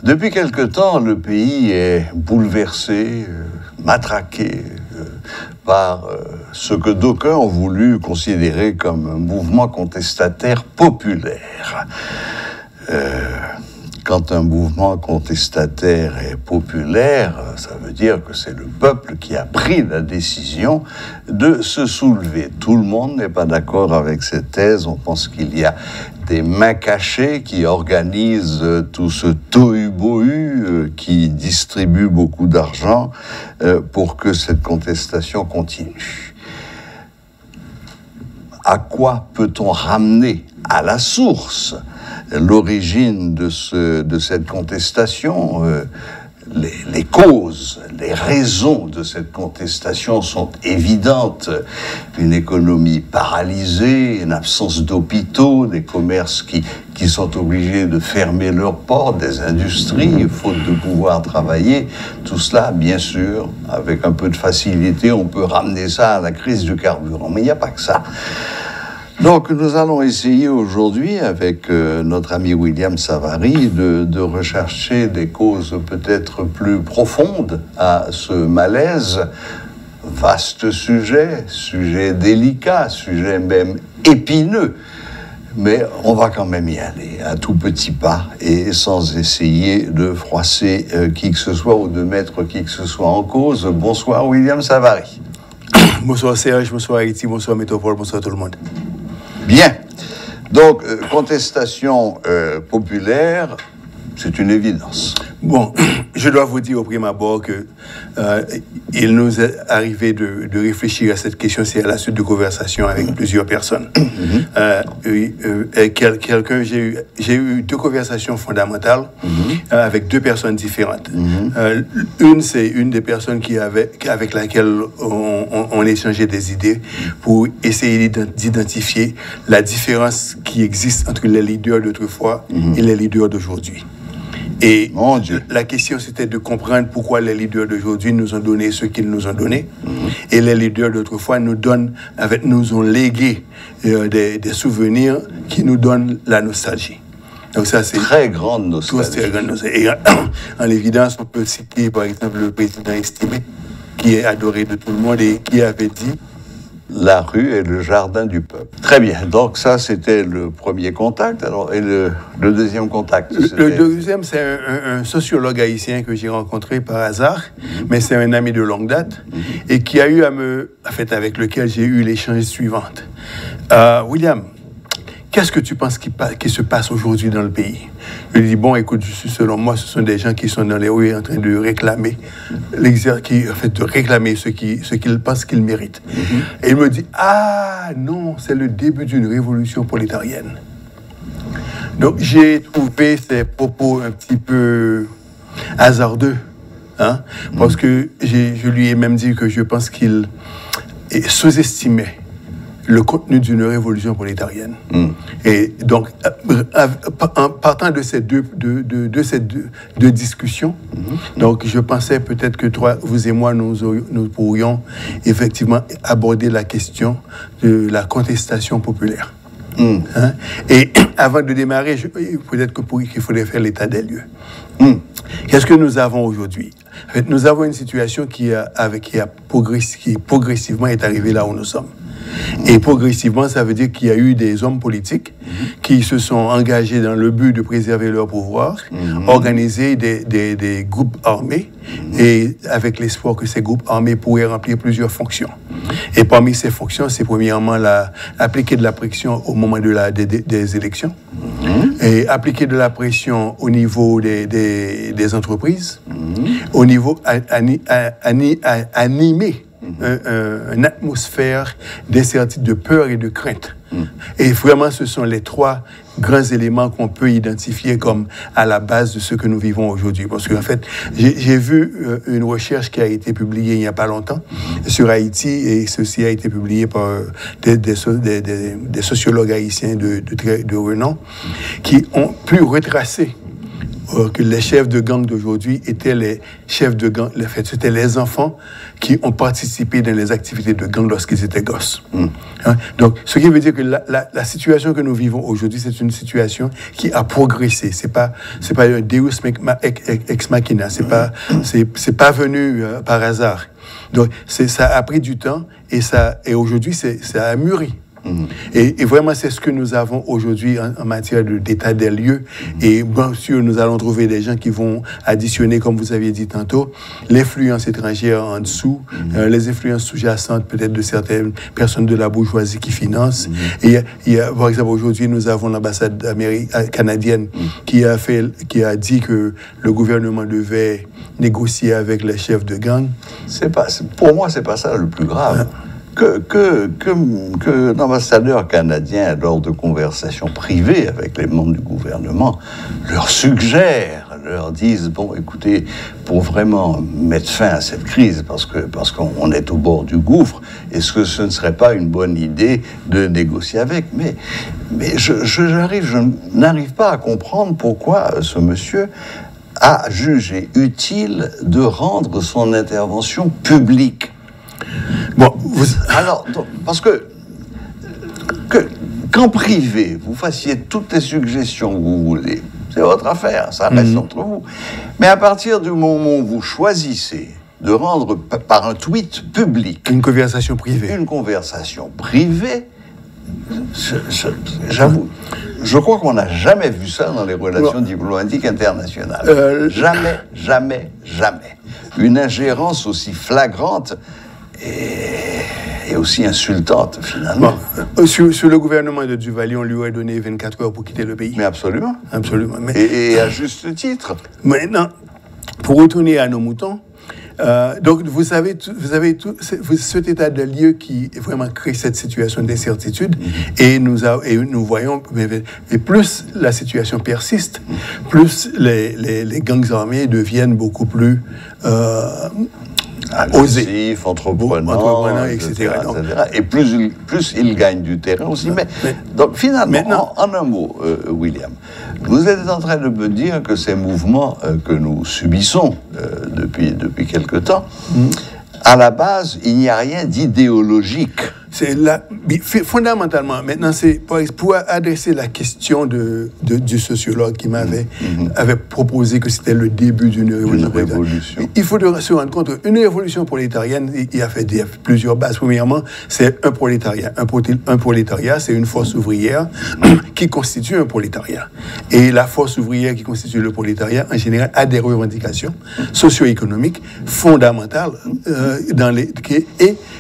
Depuis quelque temps, le pays est bouleversé, matraqué par ce que d'aucuns ont voulu considérer comme un mouvement contestataire populaire. Quand un mouvement contestataire est populaire, ça veut dire que c'est le peuple qui a pris la décision de se soulever. Tout le monde n'est pas d'accord avec cette thèse. On pense qu'il y a des mains cachées qui organisent tout ce tohu-bohu, qui distribuent beaucoup d'argent pour que cette contestation continue. À quoi peut-on ramener à la source l'origine de cette contestation? Les causes, les raisons de cette contestation sont évidentes. Une économie paralysée, une absence d'hôpitaux, des commerces qui sont obligés de fermer leurs portes, des industries, faute de pouvoir travailler. Tout cela, bien sûr, avec un peu de facilité, on peut ramener ça à la crise du carburant. Mais il n'y a pas que ça. Donc, nous allons essayer aujourd'hui, avec notre ami William Savary, de rechercher des causes peut-être plus profondes à ce malaise. Vaste sujet délicat, sujet même épineux. Mais on va quand même y aller, à tout petit pas, et sans essayer de froisser qui que ce soit ou de mettre qui que ce soit en cause. Bonsoir, William Savary. Bonsoir Serge, bonsoir Haïti, bonsoir Métropole, bonsoir tout le monde. Bien. Donc, contestation populaire, c'est une évidence. Bon, je dois vous dire au prime abord que il nous est arrivé de réfléchir à cette question, c'est à la suite de conversations avec plusieurs personnes. J'ai eu deux conversations fondamentales avec deux personnes différentes. Une, c'est une des personnes avec laquelle on échangeait des idées pour essayer d'identifier la différence qui existe entre les leaders d'autrefois et les leaders d'aujourd'hui. Et la question, c'était de comprendre pourquoi les leaders d'aujourd'hui nous ont donné ce qu'ils nous ont donné. Et les leaders d'autrefois nous ont légué des souvenirs qui nous donnent la nostalgie. Donc ça, c'est très grande nostalgie. Très grande nostalgie. Et en l'évidence, on peut citer par exemple le président estimé, qui est adoré de tout le monde et qui avait dit: la rue est le jardin du peuple. Très bien. Donc ça, c'était le premier contact. Alors, et le deuxième contact? Le deuxième, c'est un sociologue haïtien que j'ai rencontré par hasard, mais c'est un ami de longue date, et qui a eu avec lequel j'ai eu l'échange suivant. William, qu'est-ce que tu penses qui se passe aujourd'hui dans le pays? Je lui dis, bon, écoute, selon moi, ce sont des gens qui sont dans les rues en train de réclamer, de réclamer ce qu'ils pensent qu'ils méritent. Et il me dit, ah non, c'est le début d'une révolution prolétarienne. Donc, j'ai trouvé ces propos un petit peu hasardeux, parce que je lui ai même dit que je pense qu'il sous-estimait le contenu d'une révolution prolétarienne. Et donc, en partant de ces deux discussions, donc je pensais peut-être que vous et moi, nous pourrions effectivement aborder la question de la contestation populaire. Et avant de démarrer, peut-être qu'il faudrait faire l'état des lieux. Qu'est-ce que nous avons aujourd'hui? En fait, nous avons une situation qui progressivement est arrivée là où nous sommes. Et progressivement, ça veut dire qu'il y a eu des hommes politiques qui se sont engagés dans le but de préserver leur pouvoir, organiser des groupes armés, et avec l'espoir que ces groupes armés pourraient remplir plusieurs fonctions. Et parmi ces fonctions, c'est premièrement appliquer de la pression au moment des élections, et appliquer de la pression au niveau des entreprises, au niveau animer une atmosphère d'incertitude, de peur et de crainte. Et vraiment, ce sont les trois grands éléments qu'on peut identifier comme à la base de ce que nous vivons aujourd'hui. Parce qu'en fait, j'ai vu une recherche qui a été publiée il n'y a pas longtemps sur Haïti, et ceci a été publié par des sociologues haïtiens de renom, qui ont pu retracer que les chefs de gang d'aujourd'hui étaient les chefs de gang. En fait, c'était les enfants qui ont participé dans les activités de gang lorsqu'ils étaient gosses. Hein? Donc, ce qui veut dire que la situation que nous vivons aujourd'hui, c'est une situation qui a progressé. C'est pas un Deus ex machina. C'est pas venu par hasard. Donc, ça a pris du temps et aujourd'hui, ça a mûri. Et vraiment, c'est ce que nous avons aujourd'hui en matière d'état des lieux. Et bien sûr, nous allons trouver des gens qui vont additionner, comme vous aviez dit tantôt, l'influence étrangère en dessous, les influences sous-jacentes peut-être de certaines personnes de la bourgeoisie qui financent. Et par exemple, aujourd'hui, nous avons l'ambassade canadienne qui a dit que le gouvernement devait négocier avec les chefs de gang. Pour moi, c'est pas ça le plus grave. Que l'ambassadeur canadien, lors de conversations privées avec les membres du gouvernement, leur suggère, leur disent, bon, écoutez, pour vraiment mettre fin à cette crise, parce qu'on est au bord du gouffre, est-ce que ce ne serait pas une bonne idée de négocier avec? Mais je n'arrive pas à comprendre pourquoi ce monsieur a jugé utile de rendre son intervention publique. Bon, alors, parce qu'en privé, vous fassiez toutes les suggestions que vous voulez, c'est votre affaire, ça reste entre vous. Mais à partir du moment où vous choisissez de rendre par un tweet public une conversation privée, j'avoue, je crois qu'on n'a jamais vu ça dans les relations diplomatiques internationales. Jamais. Une ingérence aussi flagrante et aussi insultante, finalement. Sur le gouvernement de Duvalier, on lui aurait donné 24 heures pour quitter le pays. Mais absolument. Absolument. Et à juste titre. Maintenant, pour retourner à nos moutons, donc vous avez tout cet état de lieu qui vraiment crée cette situation d'incertitude et nous voyons, et plus la situation persiste, plus les gangs armés deviennent beaucoup plus agressifs, entreprenants, etc. Et plus ils gagnent du terrain aussi. Donc finalement, en un mot, William, vous êtes en train de me dire que ces mouvements que nous subissons depuis quelque temps, à la base, il n'y a rien d'idéologique. Fondamentalement, maintenant, c'est pour adresser la question du sociologue qui m'avait proposé que c'était le début d'une révolution. Il faut se rendre compte qu'une révolution prolétarienne, il y a plusieurs bases. Premièrement, c'est un prolétariat. Un prolétariat, c'est une force ouvrière qui constitue un prolétariat. Et la force ouvrière qui constitue le prolétariat, en général, a des revendications socio-économiques fondamentales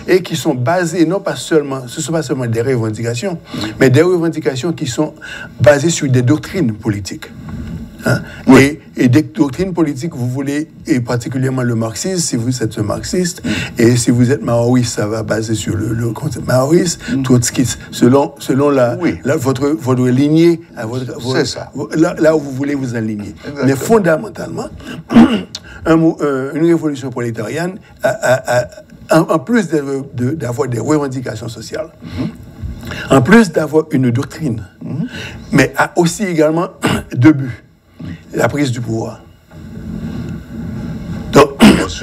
et qui sont basées non pas seulement, ce ne sont pas seulement des revendications, mais des revendications qui sont basées sur des doctrines politiques. Hein? Oui. Et des doctrines politiques, vous voulez, et particulièrement le marxisme, si vous êtes marxiste, et si vous êtes maoïste, ça va baser sur le concept maoïste, trotskiste, selon votre lignée, là où vous voulez vous aligner. Exactement. Mais fondamentalement, une révolution prolétarienne en plus d'avoir des revendications sociales, en plus d'avoir une doctrine, mais a aussi également deux buts. La prise du pouvoir. Donc,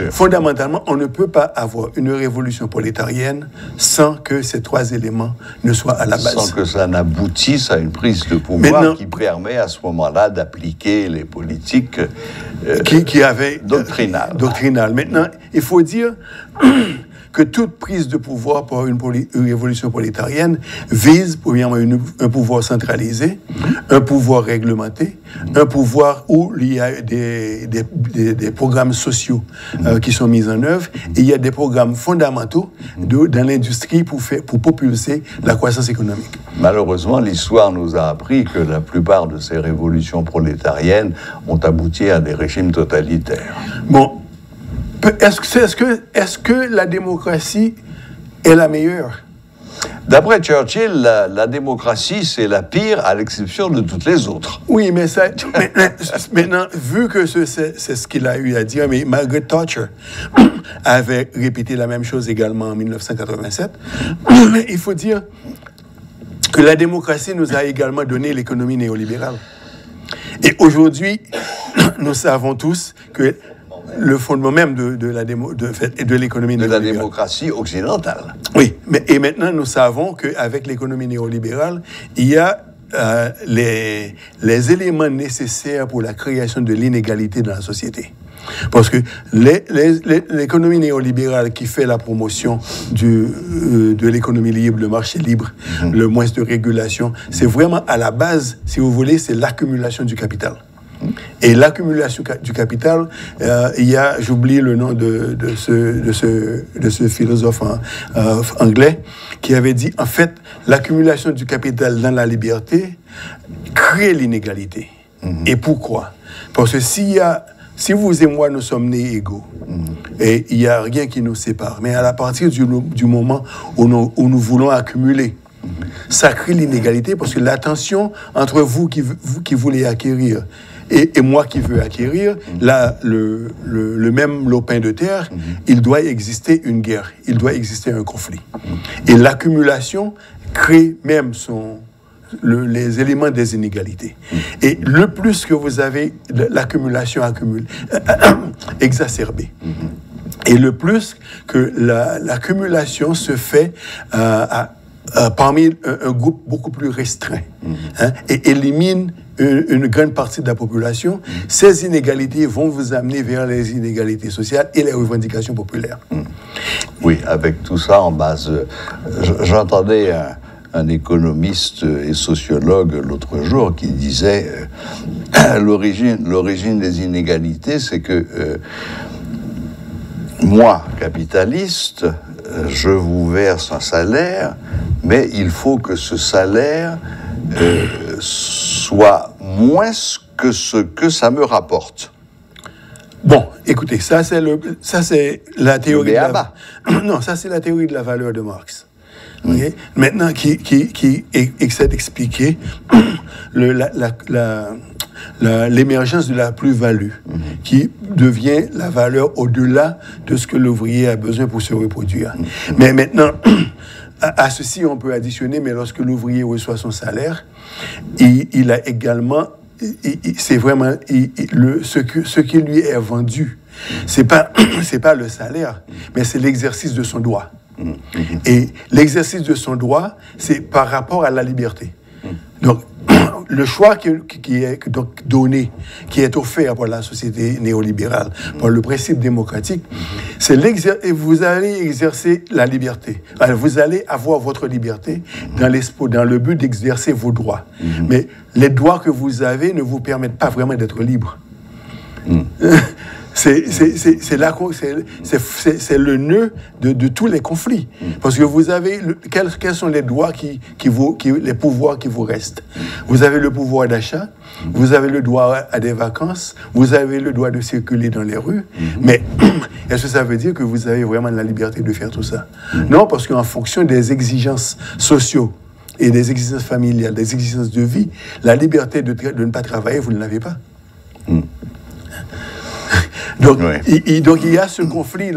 fondamentalement, on ne peut pas avoir une révolution prolétarienne sans que ces trois éléments ne soient à la base. Sans que ça n'aboutisse à une prise de pouvoir qui permet à ce moment-là d'appliquer les politiques qui avaient doctrinales. Maintenant, il faut dire que toute prise de pouvoir par une révolution prolétarienne vise, premièrement, un pouvoir centralisé, un pouvoir réglementé, un pouvoir où il y a des programmes sociaux qui sont mis en œuvre, et il y a des programmes fondamentaux dans l'industrie pour propulser la croissance économique. Malheureusement, l'histoire nous a appris que la plupart de ces révolutions prolétariennes ont abouti à des régimes totalitaires. Bon. Est-ce que la démocratie est la meilleure? D'après Churchill, la démocratie, c'est la pire, à l'exception de toutes les autres. Oui, mais maintenant, vu que c'est ce qu'il a eu à dire, mais Margaret Thatcher avait répété la même chose également en 1987, il faut dire que la démocratie nous a également donné l'économie néolibérale. Et aujourd'hui, nous savons tous que le fondement même de l'économie néolibérale. De la démocratie occidentale. Oui, et maintenant nous savons qu'avec l'économie néolibérale, il y a les éléments nécessaires pour la création de l'inégalité dans la société. Parce que l'économie néolibérale qui fait la promotion de l'économie libre, le marché libre, le moins de régulation, c'est vraiment à la base, si vous voulez, c'est l'accumulation du capital. Et l'accumulation du capital, il y a, j'oublie le nom de ce philosophe anglais, qui avait dit, en fait, l'accumulation du capital dans la liberté crée l'inégalité. Et pourquoi? Parce que si vous et moi, nous sommes nés égaux, et il n'y a rien qui nous sépare, mais à partir du moment où nous voulons accumuler, ça crée l'inégalité, parce que la tension entre vous qui voulez acquérir et moi qui veux acquérir, là, le même lopin de terre, il doit exister une guerre, il doit exister un conflit. Et l'accumulation crée même les éléments des inégalités. Et le plus que vous avez l'accumulation exacerbée, et le plus que l'accumulation se fait parmi un groupe beaucoup plus restreint, et élimine une grande partie de la population, ces inégalités vont vous amener vers les inégalités sociales et les revendications populaires. Oui, avec tout ça en base. J'entendais un économiste et sociologue l'autre jour qui disait l'origine des inégalités, c'est que moi, capitaliste, je vous verse un salaire, mais il faut que ce salaire soit moins que ce que ça me rapporte. Bon, écoutez, ça c'est la théorie non, ça c'est la théorie de la valeur de Marx. Okay? Maintenant, qui essaie d'expliquer l'émergence de la plus-value, qui devient la valeur au-delà de ce que l'ouvrier a besoin pour se reproduire. Mais maintenant, à ceci, on peut additionner, mais lorsque l'ouvrier reçoit son salaire, il a également, c'est vraiment ce qui lui est vendu. C'est pas le salaire, mais c'est l'exercice de son droit. Et l'exercice de son droit, c'est par rapport à la liberté. Donc, le choix qui est donc donné, qui est offert par la société néolibérale, par le principe démocratique, c'est vous allez exercer la liberté. Alors, vous allez avoir votre liberté dans le but d'exercer vos droits. Mais les droits que vous avez ne vous permettent pas vraiment d'être libre. C'est le nœud de tous les conflits. Parce que vous avez... Quels sont les droits les pouvoirs qui vous restent? Vous avez le pouvoir d'achat, vous avez le droit à des vacances, vous avez le droit de circuler dans les rues, mais est-ce que ça veut dire que vous avez vraiment la liberté de faire tout ça? Non, parce qu'en fonction des exigences sociales et des exigences familiales, des exigences de vie, la liberté de ne pas travailler, vous ne l'avez pas. Donc, donc il y a ce conflit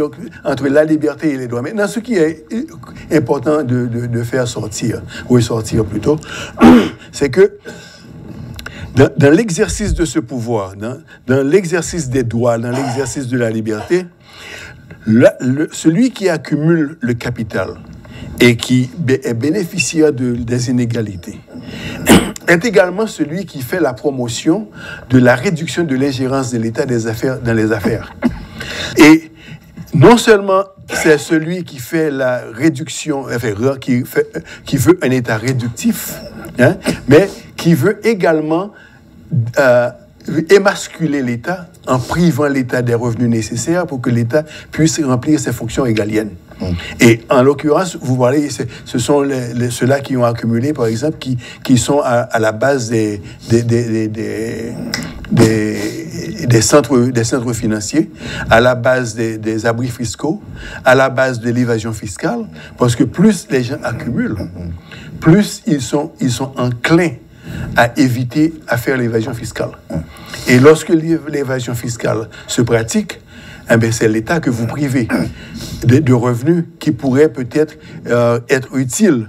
entre la liberté et les droits. Maintenant, ce qui est important de faire sortir, ou sortir plutôt, c'est que dans l'exercice de ce pouvoir, dans l'exercice des droits, dans l'exercice de la liberté, celui qui accumule le capital et qui est bénéficiaire des inégalités est également celui qui fait la promotion de la réduction de l'ingérence de l'État dans les affaires. Et non seulement c'est celui qui fait la réduction, qui veut un État réductif, mais qui veut également émasculer l'État en privant l'État des revenus nécessaires pour que l'État puisse remplir ses fonctions régaliennes. Et en l'occurrence, vous parlez, ce sont ceux-là qui ont accumulé, par exemple, qui sont à la base des centres financiers, à la base des abris fiscaux, à la base de l'évasion fiscale, parce que plus les gens accumulent, plus ils sont enclins à éviter à faire l'évasion fiscale. Et lorsque l'évasion fiscale se pratique, c'est l'État que vous privez de revenus qui pourraient peut-être être utiles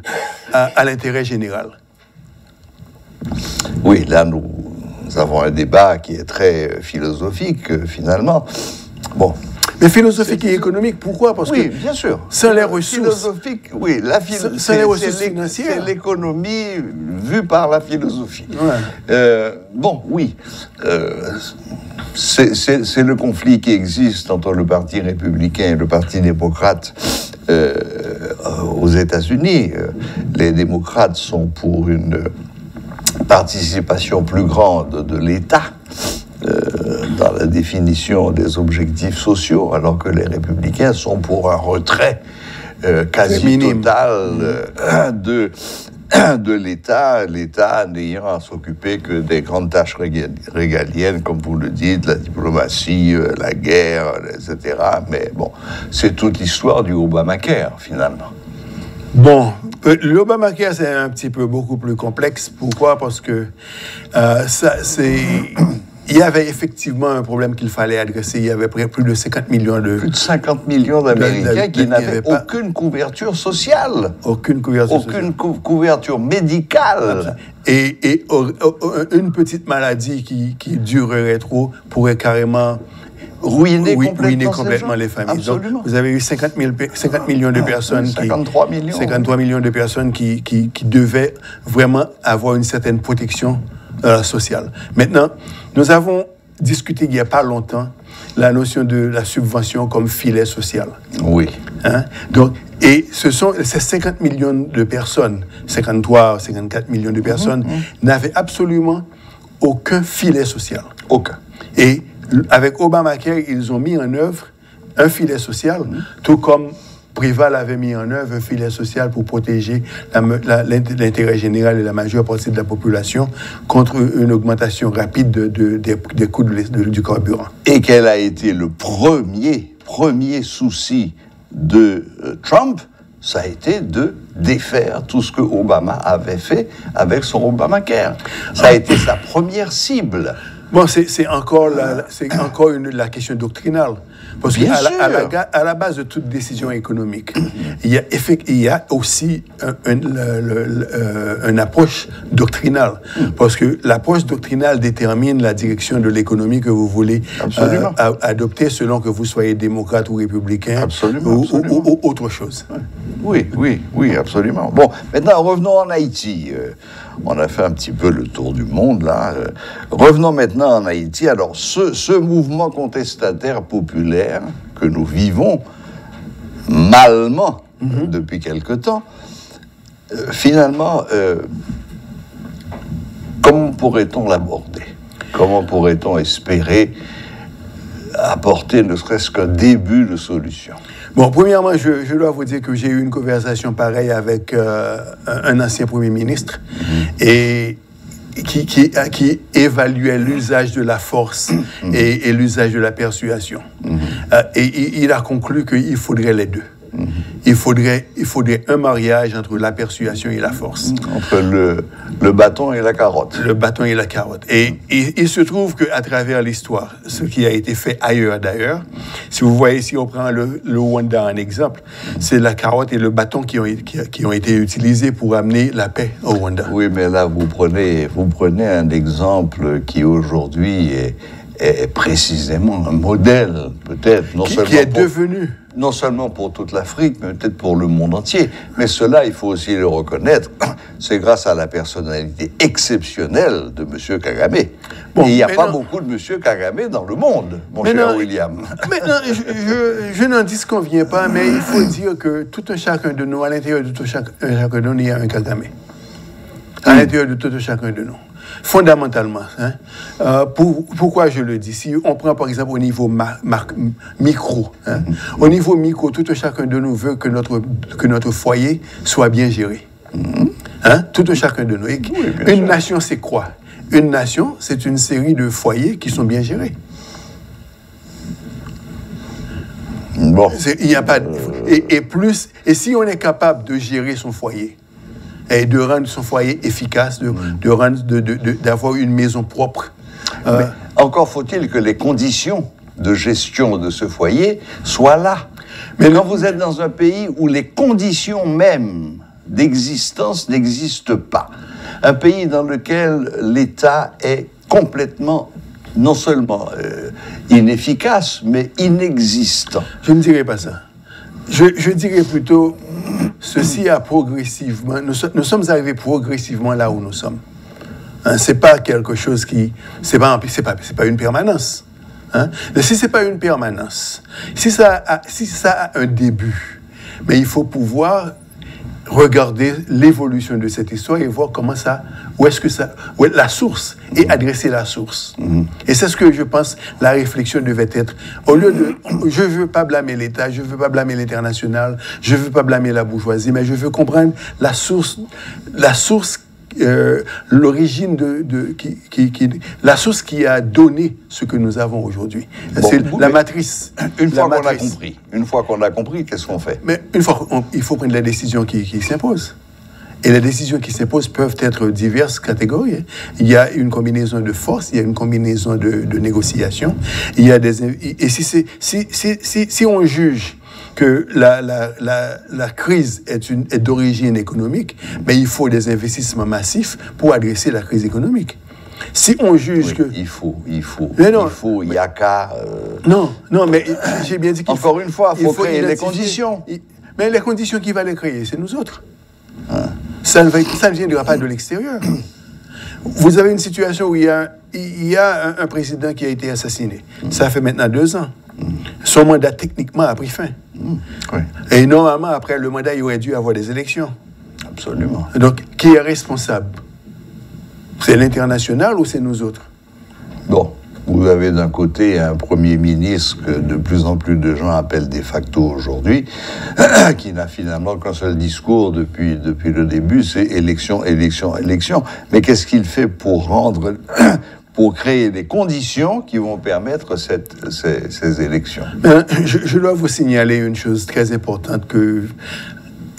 à l'intérêt général. Oui, là, nous avons un débat qui est très philosophique, finalement. Bon. Mais philosophique et économique, pourquoi? Parce oui, que bien sûr. Sans les ressources. Philosophique, oui. Sans les ressources financières. C'est l'économie vue par la philosophie. Ouais. Bon, oui. C'est le conflit qui existe entre le Parti républicain et le Parti démocrate aux États-Unis. Les démocrates sont pour une participation plus grande de l'État dans la définition des objectifs sociaux, alors que les républicains sont pour un retrait quasi total de l'État n'ayant à s'occuper que des grandes tâches régaliennes, comme vous le dites, la diplomatie, la guerre, etc. Mais bon, c'est toute l'histoire du Obamacare, finalement. Bon, l'Obamacare, c'est un petit peu beaucoup plus complexe. Pourquoi? Parce que il y avait effectivement un problème qu'il fallait adresser. Il y avait plus de 50 millions de... Plus de 50 millions d'Américains qui n'avaient aucune couverture sociale. Aucune couverture sociale. Aucune couverture médicale. Et une petite maladie qui durerait trop pourrait carrément... ruiner complètement les familles. Absolument. Donc, vous avez eu 50 millions de personnes 53 millions. 53 millions de personnes qui devaient vraiment avoir une certaine protection sociale. Maintenant, nous avons discuté il n'y a pas longtemps la notion de la subvention comme filet social. Oui. Hein? Donc, et ces 50 millions de personnes, 53, 54 millions de personnes, n'avaient absolument aucun filet social. Aucun. Et avec Obamacare, ils ont mis en œuvre un filet social, tout comme Préval avait mis en œuvre un filet social pour protéger l'intérêt général et la majeure partie de la population contre une augmentation rapide des coûts du carburant. Et quel a été le premier souci de Trump? Ça a été de défaire tout ce que Obama avait fait avec son Obamacare. Ça a été sa première cible. Bon, c'est encore la question doctrinale. Parce qu'à la base de toute décision économique, il y a aussi une approche doctrinale. Parce que l'approche doctrinale détermine la direction de l'économie que vous voulez adopter selon que vous soyez démocrate ou républicain ou autre chose. Oui, absolument. Bon, maintenant, revenons en Haïti. On a fait un petit peu le tour du monde, là. Revenons maintenant en Haïti. Alors, ce mouvement contestataire populaire que nous vivons malement depuis quelque temps, finalement, comment pourrait-on l'aborder? Comment pourrait-on espérer apporter ne serait-ce qu'un début de solution? Bon, premièrement, je dois vous dire que j'ai eu une conversation pareille avec un ancien Premier ministre et qui évaluait l'usage de la force et l'usage de la persuasion. Et il a conclu qu'il faudrait les deux. Il faudrait un mariage entre la persuasion et la force. Entre le bâton et la carotte. Le bâton et la carotte. Et il se trouve qu'à travers l'histoire, ce qui a été fait ailleurs d'ailleurs, si vous voyez, si on prend le Rwanda en exemple, c'est la carotte et le bâton qui ont été utilisés pour amener la paix au Rwanda. Oui, mais là, vous prenez un exemple qui aujourd'hui est précisément un modèle, peut-être, non seulement pour toute l'Afrique, mais peut-être pour le monde entier. Mais cela, il faut aussi le reconnaître, c'est grâce à la personnalité exceptionnelle de M. Kagame. Bon, et il n'y a pas beaucoup de M. Kagame dans le monde, mon cher William. Maintenant, je n'en disconviens pas, mais il faut dire que tout un chacun de nous, à l'intérieur de tout chacun de nous, il y a un Kagame. À l'intérieur de tout un chacun de nous. Fondamentalement. Pourquoi je le dis? Si on prend par exemple au niveau micro, au niveau micro, tout un chacun de nous veut que notre foyer soit bien géré. Tout un chacun de nous. Une nation, c'est quoi? Une nation, c'est une série de foyers qui sont bien gérés. Bon. Il n'y a pas et si on est capable de gérer son foyer, et de rendre son foyer efficace, d'avoir une maison propre. Mais encore faut-il que les conditions de gestion de ce foyer soient là. Mais quand vous êtes dans un pays où les conditions mêmes d'existence n'existent pas, un pays dans lequel l'État est complètement, non seulement inefficace, mais inexistant. Je ne dirais pas ça. Je dirais plutôt, ceci a progressivement, nous sommes arrivés progressivement là où nous sommes. Hein, c'est pas quelque chose qui, c'est pas une permanence. Hein? Mais si c'est pas une permanence, si ça a un début, mais il faut pouvoir regarder l'évolution de cette histoire et voir comment où est la source, et adresser la source. Et c'est ce que je pense la réflexion devait être. Au lieu de, je veux pas blâmer l'État, je veux pas blâmer l'international, je veux pas blâmer la bourgeoisie, mais je veux comprendre la source, l'origine la source qui a donné ce que nous avons aujourd'hui. Bon, c'est la matrice. Une fois qu'on a compris, qu'est-ce qu'on fait? Mais il faut prendre les décisions qui s'imposent. Et les décisions qui s'imposent peuvent être diverses catégories. Il y a une combinaison de forces, il y a une combinaison de négociations. Et si on juge que la crise est d'origine économique, mais il faut des investissements massifs pour adresser la crise économique. Si on juge que... Il y a qu'à... Non, mais j'ai bien dit qu'il Encore une fois, il faut créer les conditions. Mais les conditions qui va les créer, c'est nous autres. Ça ne viendra pas de l'extérieur. Vous avez une situation où il y a un président qui a été assassiné. Ça fait maintenant 2 ans. Son mandat, techniquement, a pris fin. Oui. Et normalement, après le mandat, il aurait dû avoir des élections. Absolument. Donc, qui est responsable? C'est l'international ou c'est nous autres? Bon, vous avez d'un côté un Premier ministre que de plus en plus de gens appellent de facto aujourd'hui, qui n'a finalement qu'un seul discours depuis le début, c'est élection, élection, élection. Mais qu'est-ce qu'il fait pour créer des conditions qui vont permettre ces élections? Je dois vous signaler une chose très importante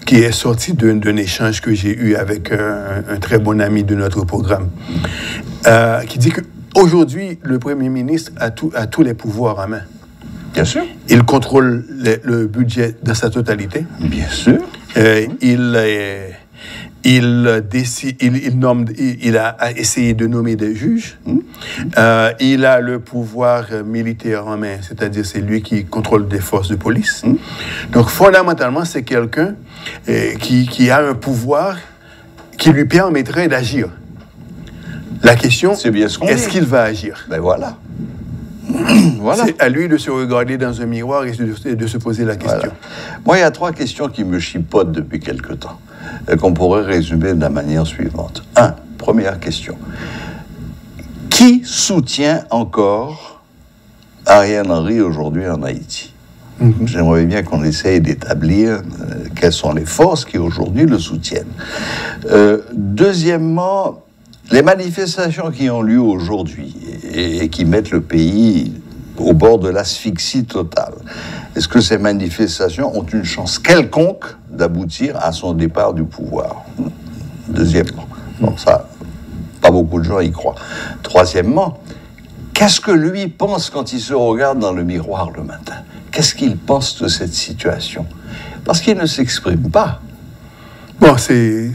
qui est sortie d'un échange que j'ai eu avec un très bon ami de notre programme, qui dit qu'aujourd'hui, le Premier ministre a tous les pouvoirs en main. Bien sûr. Il contrôle le budget dans sa totalité. Bien sûr. Il a essayé de nommer des juges. Il a le pouvoir militaire en main, c'est-à-dire c'est lui qui contrôle des forces de police. Donc fondamentalement, c'est quelqu'un qui a un pouvoir qui lui permettrait d'agir. La question, est-ce qu'il va agir? Ben voilà. C'est à lui de se regarder dans un miroir et de se poser la question. Voilà. Moi, il y a 3 questions qui me chipotent depuis quelque temps, qu'on pourrait résumer de la manière suivante. 1. Première question. Qui soutient encore Ariel Henry aujourd'hui en Haïti? J'aimerais bien qu'on essaye d'établir quelles sont les forces qui aujourd'hui le soutiennent. Deuxièmement, les manifestations qui ont lieu aujourd'hui et qui mettent le pays au bord de l'asphyxie totale, est-ce que ces manifestations ont une chance quelconque d'aboutir à son départ du pouvoir? Deuxièmement, bon, ça, pas beaucoup de gens y croient. Troisièmement, qu'est-ce que lui pense quand il se regarde dans le miroir le matin? Qu'est-ce qu'il pense de cette situation? Parce qu'il ne s'exprime pas. Bon, il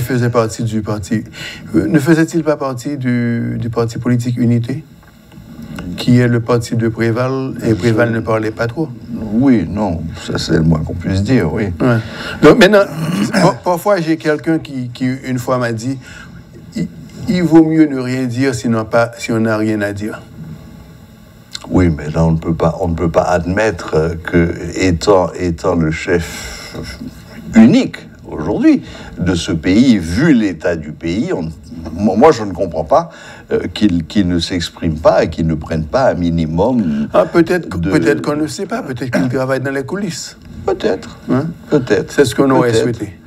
faisait partie du parti... ne faisait-il pas partie du parti politique Unité, qui est le parti de Préval, et Préval ne parlait pas trop? Oui, non, ça c'est le moins qu'on puisse dire, oui. Ouais. Donc maintenant, parfois j'ai quelqu'un qui une fois m'a dit, il vaut mieux ne rien dire si on n'a rien à dire. Oui, mais là on ne peut pas admettre que, étant le chef unique aujourd'hui de ce pays, vu l'état du pays, moi je ne comprends pas qu'il ne s'exprime pas et qu'il ne prenne pas un minimum. Peut-être qu'on ne sait pas, peut-être qu'il travaille dans les coulisses. Peut-être, hein? Peut-être. C'est ce qu'on aurait souhaité.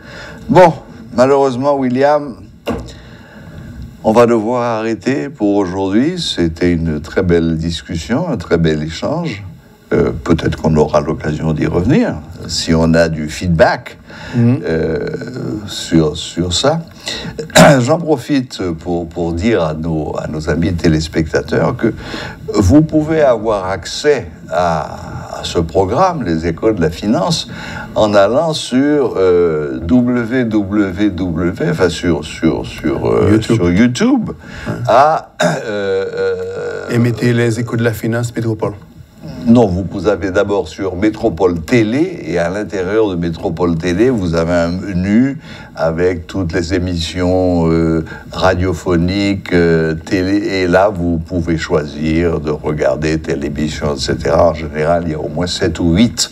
Bon, malheureusement, William, on va devoir arrêter pour aujourd'hui. C'était une très belle discussion, un très bel échange. Peut-être qu'on aura l'occasion d'y revenir, si on a du feedback sur ça. J'en profite pour dire à nos amis téléspectateurs que vous pouvez avoir accès à ce programme, les échos de la finance, en allant sur sur YouTube et mettez les échos de la finance métropole. Non, vous avez d'abord sur Métropole Télé, et à l'intérieur de Métropole Télé, vous avez un menu avec toutes les émissions radiophoniques, télé, et là, vous pouvez choisir de regarder telle émission, etc. En général, il y a au moins 7 ou 8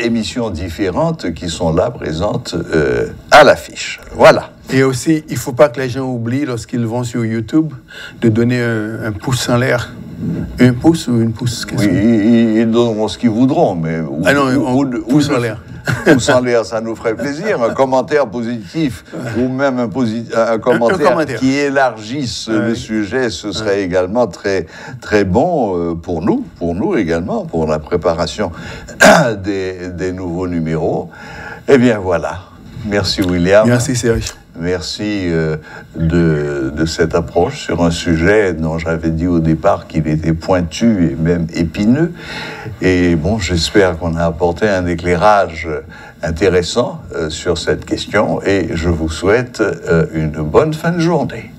émissions différentes qui sont là, présentes à l'affiche. Voilà. Et aussi, il ne faut pas que les gens oublient, lorsqu'ils vont sur YouTube, de donner un pouce en l'air. Un pouce ou une pouce? Oui, ils donneront ce qu'ils voudront, mais... pouce en l'air. Pouce en l'air, ça nous ferait plaisir. Un commentaire positif ou même un commentaire qui élargisse le sujet, ce serait également très, très bon pour nous également, pour la préparation des nouveaux numéros. Eh bien, voilà. Merci, William. Merci, Serge. Merci de cette approche sur un sujet dont j'avais dit au départ qu'il était pointu et même épineux. Et bon, j'espère qu'on a apporté un éclairage intéressant sur cette question et je vous souhaite une bonne fin de journée.